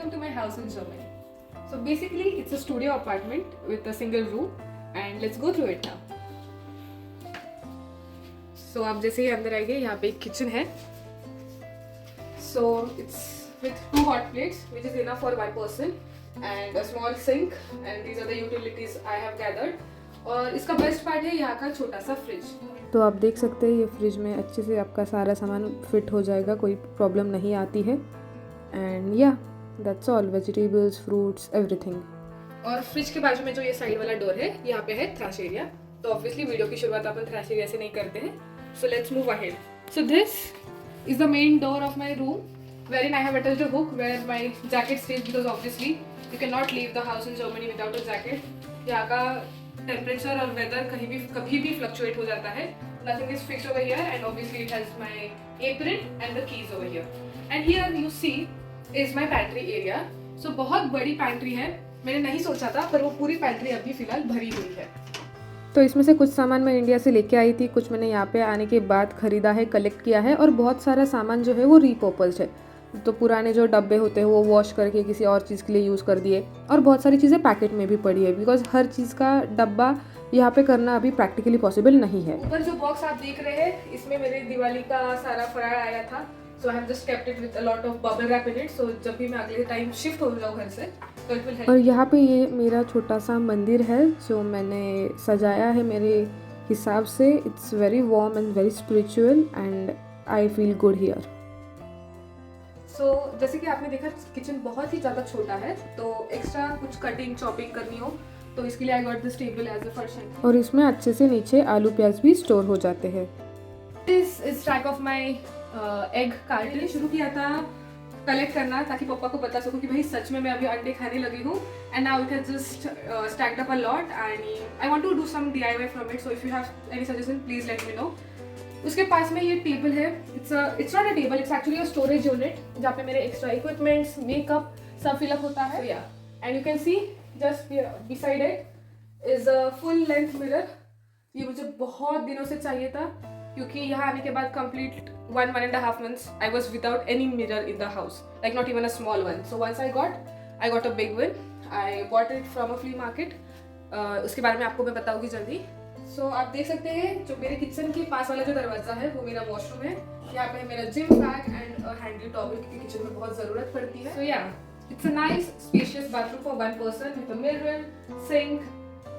welcome to my house in Germany. So basically it's a studio apartment with a single room and let's go through it now. So आप जैसे ही अंदर आएंगे यहाँ पे एक kitchen है. So it's with 2 hot plates which is enough for 1 person and a small sink and these are the utilities I have gathered. और इसका बेस्ट पार्ट है यहाँ का छोटा सा फ्रिज. तो आप देख सकते हैं ये फ्रिज में अच्छे से आपका सारा सामान फिट हो जाएगा, कोई प्रॉब्लम नहीं आती है. एंड या that's all, vegetables, fruits, everything. और फ्रिज के बाजू में जो ये साइड वाला डोर है यहाँ पे है थ्रैश एरिया. तो ऑब्वियसली वीडियो की शुरुआत अपन थ्रैश एरिया से नहीं करते हैं. So let's move ahead. So this is the main door of my room wherein I have attached a hook where my jacket stays because obviously you cannot leave the house in Germany without a jacket. यहाँ का temperature और weather कभी भी fluctuate हो जाता है. Nothing is fixed over here and obviously it has my apron and the keys over here. And here you see is my pantry area. So बहुत बड़ी पैंट्री है. मैंने नहीं सोचा था पर वो पूरी पैंट्री अभी फिलहाल भरी हुई है. तो इसमें से कुछ सामान मैं इंडिया से लेके आई थी, कुछ मैंने यहाँ पे आने के बाद ख़रीदा है, कलेक्ट किया है, और बहुत सारा सामान जो है वो रीपर्पल्ड है. तो पुराने जो डब्बे होते हैं वो वॉश करके किसी और चीज़ के लिए यूज़ कर दिए, और बहुत सारी चीज़ें पैकेट में भी पड़ी है बिकॉज हर चीज़ का डब्बा यहाँ पे करना अभी प्रैक्टिकली पॉसिबल नहीं है. ऊपर जो बॉक्स आप देख रहे हैं इसमें मेरे दिवाली का सारा फराळ आया था. So I have just kept it with a lot of bubble wrap in it. So जब भी मैं अगले टाइम शिफ्ट हो जाऊँ घर से तो इट विल हेल्प. और यहाँ पे ये मेरा छोटा सा मंदिर है जो मैंने सजाया है मेरे हिसाब से. It's very warm and very spiritual and I feel good here. So जैसे कि आपने देखा किचन बहुत ही ज़्यादा छोटा है, तो एक्स्ट्रा कुछ कटिंग चॉपिंग करनी हो तो इसके लिए I got this table as a function. और इसमें अच्छे से नीचे आलू प्याज भी स्टोर हो जाते हैं. This is track of my egg carton. शुरू किया था कलेक्ट करना ताकि पापा को बता सकूं कि भाई सच में मैं अभी अंडे खाने लगी हूँ. And now it has just stacked up a lot and I want to do some DIY from it. So if you have any suggestion please let me know. उसके पास में ये टेबल है. It's not a table, it's actually a storage unit जहाँ पे मेरे extra equipments, makeup सब fill up होता है. या and you can see just beside it is a full length mirror. ये मुझे बहुत दिनों से चाहिए था क्योंकि यहाँ आने के बाद complete 1.5 months I was without any mirror in the house, like not even a small one. So once I got a big one. I bought it from a flea market. उसके बारे में आपको मैं बताऊंगी जल्दी. So आप देख सकते हैं जो मेरे किचन के पास वाला जो दरवाजा है वो मेरा वॉशरूम है. यहाँ पे मेरा gym bag and handy towel क्योंकि किचन में बहुत ज़रूरत पड़ती है. So yeah, it's a nice spacious bathroom for 1 person with a mirror, sink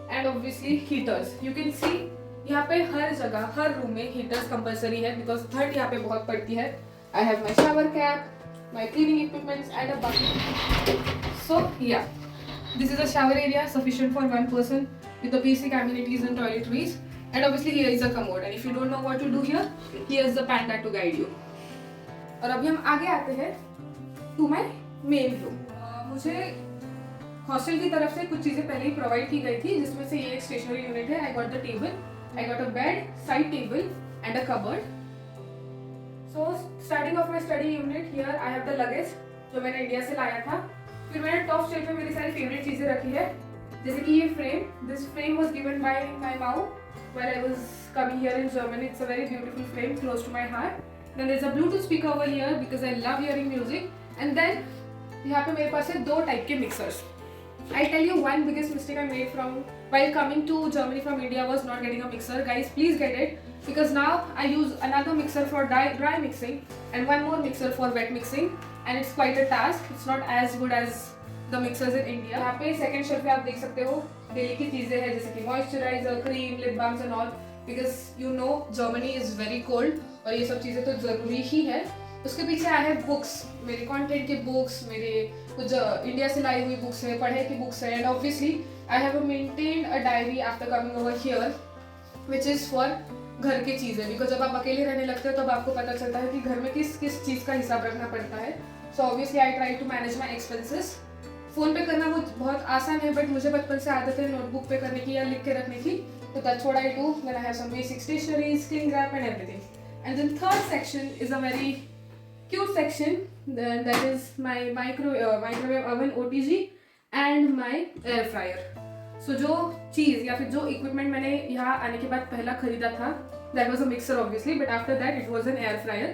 and obviously heaters. You can see यहाँ पे हर जगह हर रूम में हीटर्स कंपलसरी है बिकॉज ठंड यहाँ पे बहुत पड़ती है. I have my shower cap, my cleaning equipments and a bucket. So yeah this is a shower area sufficient for 1 person with the basic amenities and toiletries. And obviously here is a commode. And if you don't know what to do here is the panda to guide you. और अभी हम आगे आते हैं to my main room. मुझे hostel की तरफ से कुछ चीज़ें पहले ही प्रोवाइड की गई थी जिसमें से ये एक स्टेशनरी यूनिट है. I got the table, I got a bed, side table and a cupboard. So starting off my study unit, here I have the luggage जो मैंने इंडिया से लाया था. फिर मैंने टॉप शेल्फ में मेरी सारी फेवरेट चीज़ें रखी है जैसे कि ये frame. This frame was given by my mom when I was coming here in Germany. It's a very beautiful frame close to my heart. Then there's a Bluetooth speaker over here because I love hearing music. And then यहाँ पे मेरे पास है 2 type के mixers. I tell you one biggest mistake I made from while coming to Germany from India was not getting a mixer. Guys, please get it because now I use another mixer for dry mixing and one more mixer for wet mixing and it's quite a task. It's not as good as the mixers in India. यहाँ पे second shelf पे आप देख सकते हो daily की चीज़ें हैं जैसे कि moisturizer, cream, lip balms and all because you know Germany is very cold और ये सब चीज़ें तो ज़रूरी ही है. उसके पीछे आई हैव बुक्स, मेरे कंटेंट के बुक्स, मेरे कुछ इंडिया से लाई हुई बुक्स है, पढ़ाई की बुक्स है. And obviously I have maintained a diary after coming over here which is for घर की चीज़ें बिकॉज जब आप अकेले रहने लगते हो तब आपको पता चलता है कि घर में किस किस चीज़ का हिसाब रखना पड़ता है. So obviously I try to manage my expenses. Phone पे करना वो बहुत आसान है बट मुझे बचपन से आदत है नोटबुक पे करने की या लिख के रखने की. तो that's what I do. Then I have some basic stationeries, cling wrap and everything. And then third section is a very cute section. Then that is my microwave oven OTG and my air fryer. So जो चीज़ या फिर जो equipment मैंने यहाँ आने के बाद पहला खरीदा था that was a mixer obviously but after that it was an air fryer.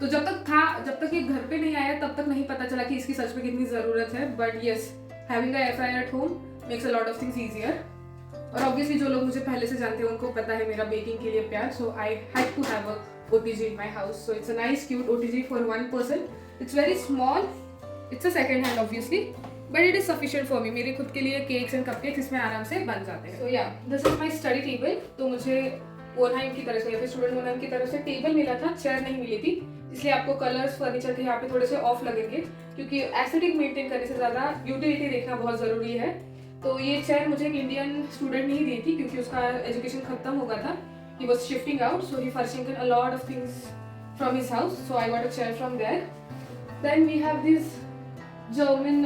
तो जब तक ये घर पे नहीं आया तब तक नहीं पता चला कि इसकी सच में कितनी ज़रूरत है. But yes, having a air fryer at home makes a lot of things easier. और ऑब्वियसली जो लोग मुझे पहले से जानते हैं उनको पता है मेरा बेकिंग के लिए प्यार. So I had to have a OTG in my house. So it's a nice cute OTG for one person. It's very small. It's a second hand obviously, but it is sufficient for me. मेरे खुद के लिए cakes and cupcakes इसमें आराम से बन जाते हैं. So yeah, this is my study table. तो मुझे ओनहाइम की तरफ से या फिर स्टूडेंट ओनहाइम की तरफ से टेबल मिला था, चेयर नहीं मिली थी. इसलिए आपको कलर्स फर्नीचर के यहाँ पे थोड़े से ऑफ लगेंगे क्योंकि एस्थेटिक मेंटेन करने से ज़्यादा यूटिलिटी देखना बहुत ज़रूरी है. तो ये चेयर मुझे एक इंडियन स्टूडेंट ने ही दी थी क्योंकि उसका एजुकेशन खत्म हो गया था. He was shifting out, so he furnishing a lot of things from his house. So I got a chair from there. Then we have this German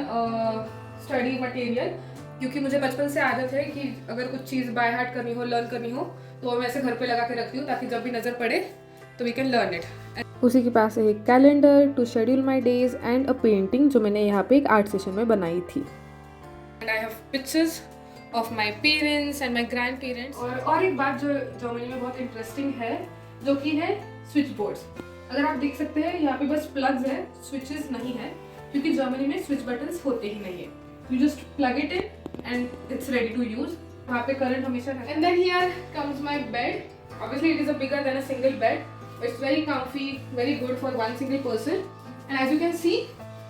study material. क्योंकि मुझे बचपन से आदत है कि अगर कुछ चीज़ बाय हार्ट करनी हो, लर्न करनी हो, तो मैं ऐसे घर पे लगा के रखती हूँ ताकि जब भी नज़र पड़े तो we can learn it. उसी के पास है एक calendar to schedule my days and a painting जो मैंने यहाँ पे एक आर्ट सेशन में बनाई थी. And I have pictures of my parents and my grandparents. और एक बात जो जर्मनी में बहुत इंटरेस्टिंग है जो कि है स्विच बोर्ड्स. अगर आप देख सकते हैं यहाँ पे बस प्लग्स है, स्विचेस नहीं है क्योंकि जर्मनी में स्विच बटन्स होते ही नहीं है. You just plug it in and it's ready to use. वहाँ पे करंट हमेशा है. And then here comes my bed. Obviously it is a bigger then a single bed. It's very comfy, very good for one single person. And as you can see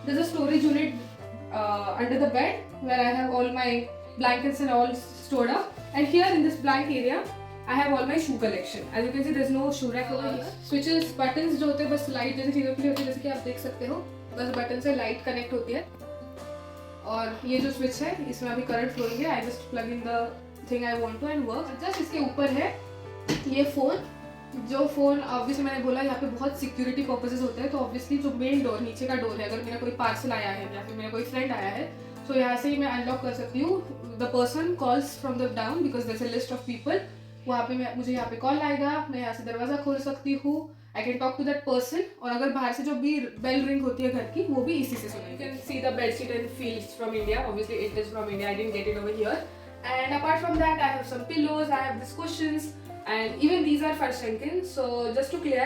there is a storage unit under the bed where I have all my blankets and all stored up. And here in this blank area I have all my shoe collection. As you can see there's no shoe rack over here. Switches, buttons जो होते हैं बस light जैसी चीज़ों के लिए होते हैं, जैसे कि आप देख सकते हो बस बटन से लाइट कनेक्ट होती है. और ये जो स्विच है इसमें अभी करंट फ्लोइंग है. I just plug in the thing I want to and work. Just इसके ऊपर है ये फ़ोन. जो फ़ोन ऑब्वियसली मैंने बोला यहाँ पे बहुत सिक्योरिटी पर्पसेस होते हैं. तो ऑब्वियसली जो मेन डोर नीचे का डोर है, अगर मेरा कोई पार्सल आया है या फिर मेरा कोई फ्रेंड आया है तो यहाँ से ही मैं अनलॉक कर सकती हूँ. The person calls from the down because there is a list of people. वहाँ पे मुझे यहाँ पे कॉल आएगा, मैं यहाँ से दरवाज़ा खोल सकती हूँ. I can talk to that person. और अगर बाहर से जो भी बेल रिंग होती है घर की वो भी इसी से सुनेगी. You can see the bedsheet and feel from India. Obviously it is from India. I didn't get it over here. And apart from that I have some pillows, I have this cushions and even these are Verschenken. So just to clear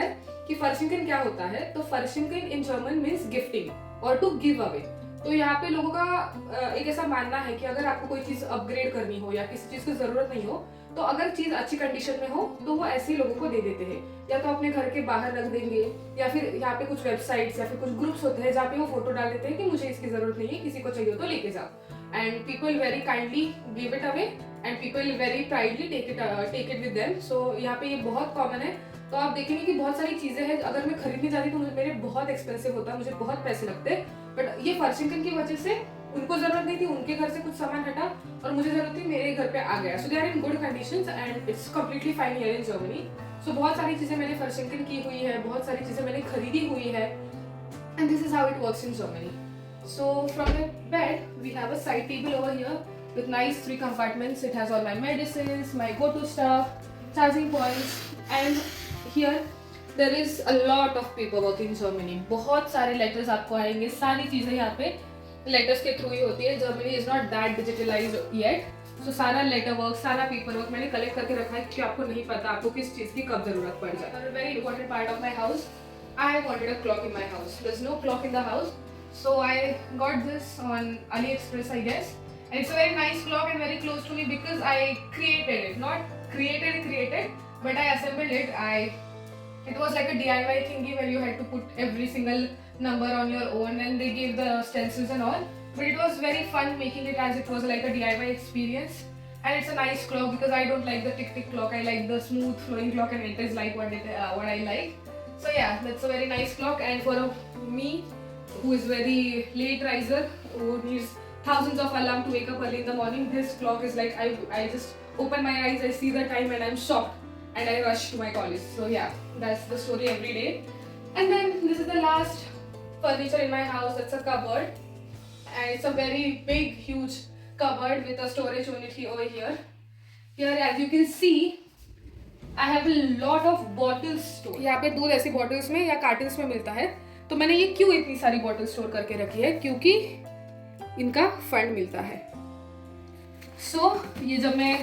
कि Verschenken क्या होता है, तो Verschenken in German means gifting or to give away. तो यहाँ पे लोगों का एक ऐसा मानना है कि अगर आपको कोई चीज़ अपग्रेड करनी हो या किसी चीज़ की ज़रूरत नहीं हो तो अगर चीज़ अच्छी कंडीशन में हो तो वो ऐसे ही लोगों को दे देते हैं. या तो अपने घर के बाहर रख देंगे या फिर यहाँ पे कुछ वेबसाइट्स या फिर कुछ ग्रुप्स होते हैं जहाँ पे वो फोटो डाल देते हैं कि मुझे इसकी ज़रूरत नहीं है, किसी को चाहिए तो लेके जाओ. And people very kindly give it away and people very proudly take it with them. So यहाँ पे ये बहुत कॉमन है. तो आप देखेंगे कि बहुत सारी चीज़ें हैं अगर मैं खरीदने जाती तो मेरे बहुत एक्सपेंसिव होता, मुझे बहुत पैसे लगते. बट ये फर्शिंगन की वजह से उनको जरूरत नहीं थी, उनके घर से कुछ सामान हटा और मुझे जरूरत थी, मेरे घर पे आ गया. So they are in good conditions and it's completely fine here in Germany. So बहुत सारी चीज़ें मैंने फर्शिंगन की हुई है, बहुत सारी चीज़ें मैंने खरीदी हुई है. And this is how it works in Germany. So from the bed we have a side table over here with nice 3 compartments. It has all my medicines, my go-to stuff, charging points, and here there is a lot of paperwork in Germany. बहुत सारे letters आपको आएंगे, सारी चीज़ें यहाँ पे letters के through ही होती है. Germany is not that digitalized yet. So सारा letter work, सारा paper work मैंने collect करके रखा है क्योंकि आपको नहीं पता आपको किस चीज़ की कब ज़रूरत पड़ जाए. A very important part of my house. I wanted a clock in my house. There's no clock in the house. So I got this on AliExpress, I guess. And it's a very nice clock and very close to me because I created it. Not created, but I assembled it. It was like a DIY thingy where you had to put every single number on your own and they gave the stencils and all. But it was very fun making it as it was like a DIY experience. And it's a nice clock because I don't like the tick-tick clock. I like the smooth flowing clock and it is like what I like. So yeah, that's a very nice clock. And for me, who is very late riser, who needs thousands of alarm to wake up early in the morning, this clock is like I just open my eyes, I see the time and I'm shocked and I rush to my college. So yeah, that's the story every day. And then this is the last furniture in my house. That's a cupboard and it's a very big huge cupboard with a storage unit over here. Here as you can see I have a lot of bottles stored. यहाँ पे दूध ऐसी bottles में या cartons में मिलता है. तो मैंने ये क्यों इतनी सारी बॉटल स्टोर करके रखी है, क्योंकि इनका फंड मिलता है. सो ये जब मैं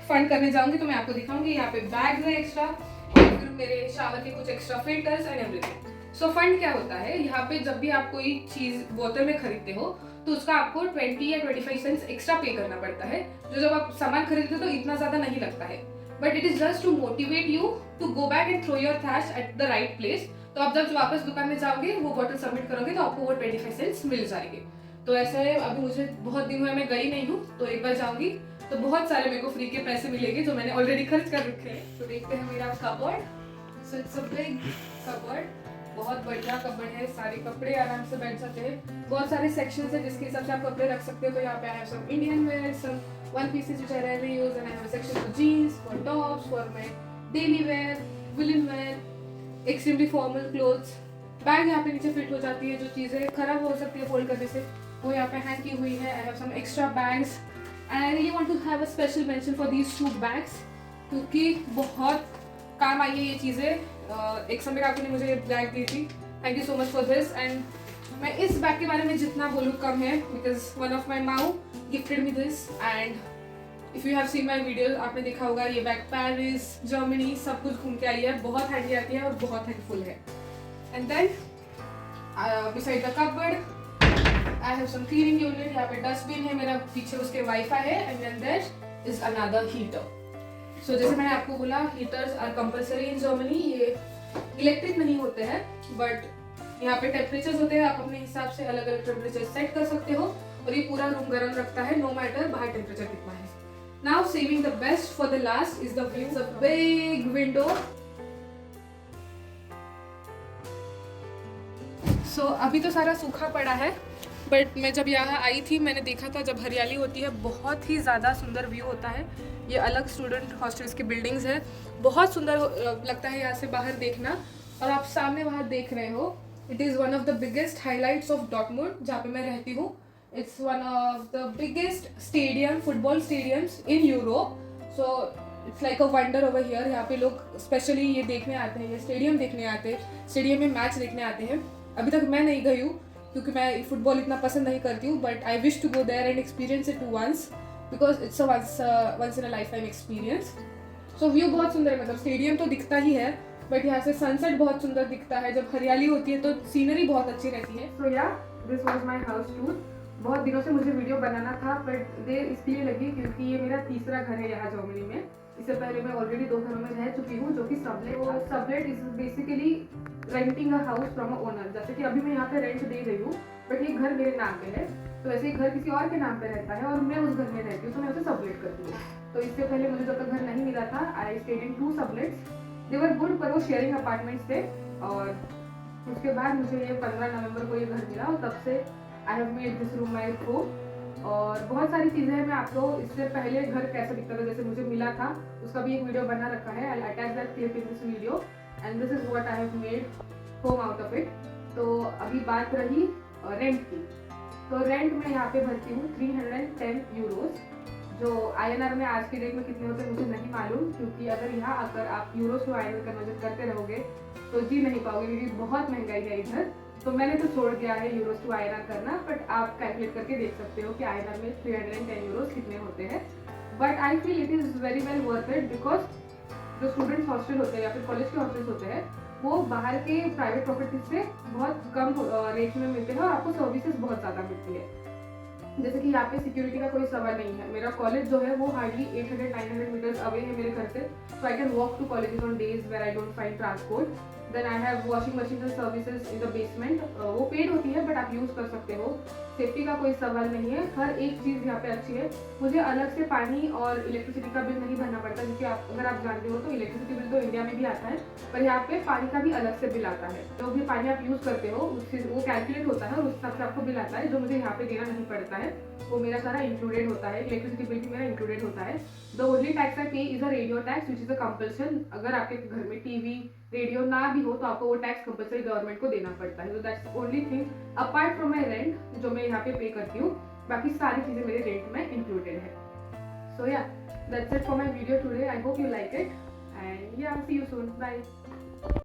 फंड करने जाऊंगी तो मैं आपको दिखाऊंगी. यहाँ पे बैग्स है एक्स्ट्रा और फिर मेरे शावर के कुछ extra filters and everything. So fund क्या होता है, यहाँ पे जब भी आप कोई चीज बोतल में खरीदते हो तो उसका आपको 20 या 25 सेंट्स एक्स्ट्रा पे करना पड़ता है, जो जब आप सामान खरीदते हो तो इतना ज्यादा नहीं लगता है, but it is just to motivate you to go back and throw your trash at the right place. तो आप जब वापस दुकान में जाओगे वो बॉटल सबमिट करोगे तो आपको वो 25 सेंट्स मिल जाएंगे। तो ऐसा है, अभी मुझे बहुत दिन हुए मैं गई नहीं हूँ, तो एक बार जाऊंगी तो बहुत सारे मेरे को फ्री के पैसे मिलेंगे जो मैंने ऑलरेडी खर्च कर रखे हैं। तो देखते हैं मेरा cupboard. So it's a big cupboard, बहुत बढ़िया कबर्ड है, सारे कपड़े आराम से बैठ जाते हैं, बहुत सारे सेक्शंस है जिसके हिसाब से आप कपड़े रख सकते हो। तो यहाँ पे I have some Indian wear, some one pieces which I rarely use, and I have a section for jeans, for tops, for my daily wear, woollen wear, extremely formal clothes. Bag यहाँ पे नीचे fit हो जाती है, जो चीज़ें खराब हो सकती है फोल्ड करने से वो यहाँ पे हैंग की हुई है। I have some extra bags and I really want to have a special mention for these 2 bags, क्योंकि बहुत काम आई है ये चीज़ें। एक समय काकू ने मुझे ये बैग दी थी, thank you so much for this. And मैं इस बैग के बारे में जितना बोलूँ कम है, बिकॉज वन ऑफ माई माऊ gifted me this, and if you have seen my video आपने देखा होगा ये बैग पेरिस, जर्मनी सब कुछ घूम के आई है, बहुत हैंडी आती है और बहुत हेल्पफुल है। And then beside the cupboard I have some cleaning unit, यहाँ पे डस्टबिन है मेरा, पीछे उसके वाईफाई है, and then there is another heater. So जैसे मैंने आपको बोला heaters are compulsory in Germany, ये इलेक्ट्रिक नहीं होते हैं बट यहाँ पे टेम्परेचर्स होते हैं, आप अपने हिसाब से अलग अलग टेम्परेचर सेट कर सकते हो और ये पूरा रूम गर्म रखता है नो मैटर बाहर टेम्परेचर कितना है। Now saving the best for the last is the view, the big window. So अभी तो सारा सूखा पड़ा है, बट मैं जब यहाँ आई थी मैंने देखा था जब हरियाली होती है बहुत ही ज़्यादा सुंदर व्यू होता है। ये अलग स्टूडेंट हॉस्टल्स की बिल्डिंग्स है, बहुत सुंदर लगता है यहाँ से बाहर देखना। और आप सामने वहाँ देख रहे हो, it is one of the biggest highlights of Dortmund जहाँ पे मैं रहती हूँ। It's one of the biggest stadium, football stadiums in Europe. So it's like a wonder over here. यहाँ पे लोग स्पेशली ये देखने आते हैं, ये स्टेडियम देखने आते हैं, स्टेडियम में मैच देखने आते हैं। अभी तक मैं नहीं गई हूँ क्योंकि मैं फुटबॉल इतना पसंद नहीं करती हूँ, but I wish to go there and experience it once, because it's a once in a life time experience. So view बहुत सुंदर है, मतलब स्टेडियम तो दिखता ही है बट यहाँ से सनसेट बहुत सुंदर दिखता है, जब हरियाली होती है तो सीनरी बहुत अच्छी रहती है। सो yeah this was my house tour. बहुत दिनों से मुझे वीडियो बनाना था बट देर इसलिए लगी क्योंकि ये मेरा तीसरा घर है यहाँ जर्मनी में। इससे पहले मैं ऑलरेडी 2 घरों में रह चुकी हूँ जो कि sublet. Sublet is basically renting a house from a owner. जैसे कि अभी मैं यहाँ पे रेंट दे रही हूँ बट ये घर मेरे नाम पे है, तो ऐसे ही घर किसी और के नाम पे रहता है और मैं उस घर में रहती हूँ तो मैं उसे सबलेट करती हूँ। तो इससे पहले मुझे जब तक घर नहीं मिला था I stayed in 2 सबलेट्स, they were good पर वो शेयरिंग अपार्टमेंट्स थे। और उसके बाद मुझे ये 15 नवंबर को ये घर मिला और तब से I have made this room my home. और बहुत सारी चीज़ें हैं, मैं आपको इससे पहले घर कैसा दिखता था जैसे मुझे मिला था उसका भी एक वीडियो बना रखा है, आई attach that clip in this video and this is what I have made home out of it. तो अभी बात रही रेंट की, तो रेंट मैं यहाँ पे भरती हूँ 310 यूरोज, जो INR में आज की डेट में कितने होते हैं मुझे नहीं मालूम, क्योंकि अगर यहाँ आकर आप यूरोज टू INR कन्वर्जन करते रहोगे तो जी नहीं पाओगे क्योंकि बहुत महंगाई है इधर। तो मैंने तो छोड़ दिया है यूरोज टू INR करना, बट आप कैलकुलेट करके देख सकते हो कि INR में 310 यूरोज कितने होते हैं। But I feel it is very well worth it, because जो स्टूडेंट्स हॉस्टल होते हैं या फिर कॉलेज के हॉस्टल्स होते हैं वो बाहर के प्राइवेट प्रॉपर्टीज से बहुत कम रेट में मिलते हैं और आपको सर्विसेज बहुत ज़्यादा मिलती है। जैसे कि यहाँ पे सिक्योरिटी का कोई सवाल नहीं है, मेरा कॉलेज जो है वो हार्डली 800-900 मीटर्स अवे है मेरे घर से, so I can walk to colleges on days where I don't find transport. Then I have washing machine and services in the basement, वो पेड होती है बट आप यूज़ कर सकते हो, सेफ्टी का कोई सवाल नहीं है, हर एक चीज़ यहाँ पे अच्छी है। मुझे अलग से पानी और इलेक्ट्रिसिटी का बिल नहीं भरना पड़ता, क्योंकि आप अगर आप जानते हो तो इलेक्ट्रिसिटी बिल तो इंडिया में भी आता है पर यहाँ पे पानी का भी अलग से बिल आता है। तो भी पानी आप यूज़ करते हो उससे वो कैलकुलेट होता है और उस हिसाब से आपको बिल आता है, जो मुझे यहाँ पे देना नहीं पड़ता है, वो मेरा सारा इंक्लूडेड होता है, इलेक्ट्रिसिटी बिल भी मेरा इंक्लूडेड होता है। द ओनली टैक्स आई पे is a radio tax which is a compulsion. अगर आपके घर में टीवी रेडियो ना भी हो तो आपको वो टैक्स कंपल्सरी गवर्नमेंट को देना पड़ता है। तो that's only thing apart from my rent जो मैं यहाँ पे करती हूँ, बाकी सारी चीज़ें मेरे रेंट में इंक्लूडेड है। सो या that's it for my video today, I hope you like it and या सी यू सून, बाय।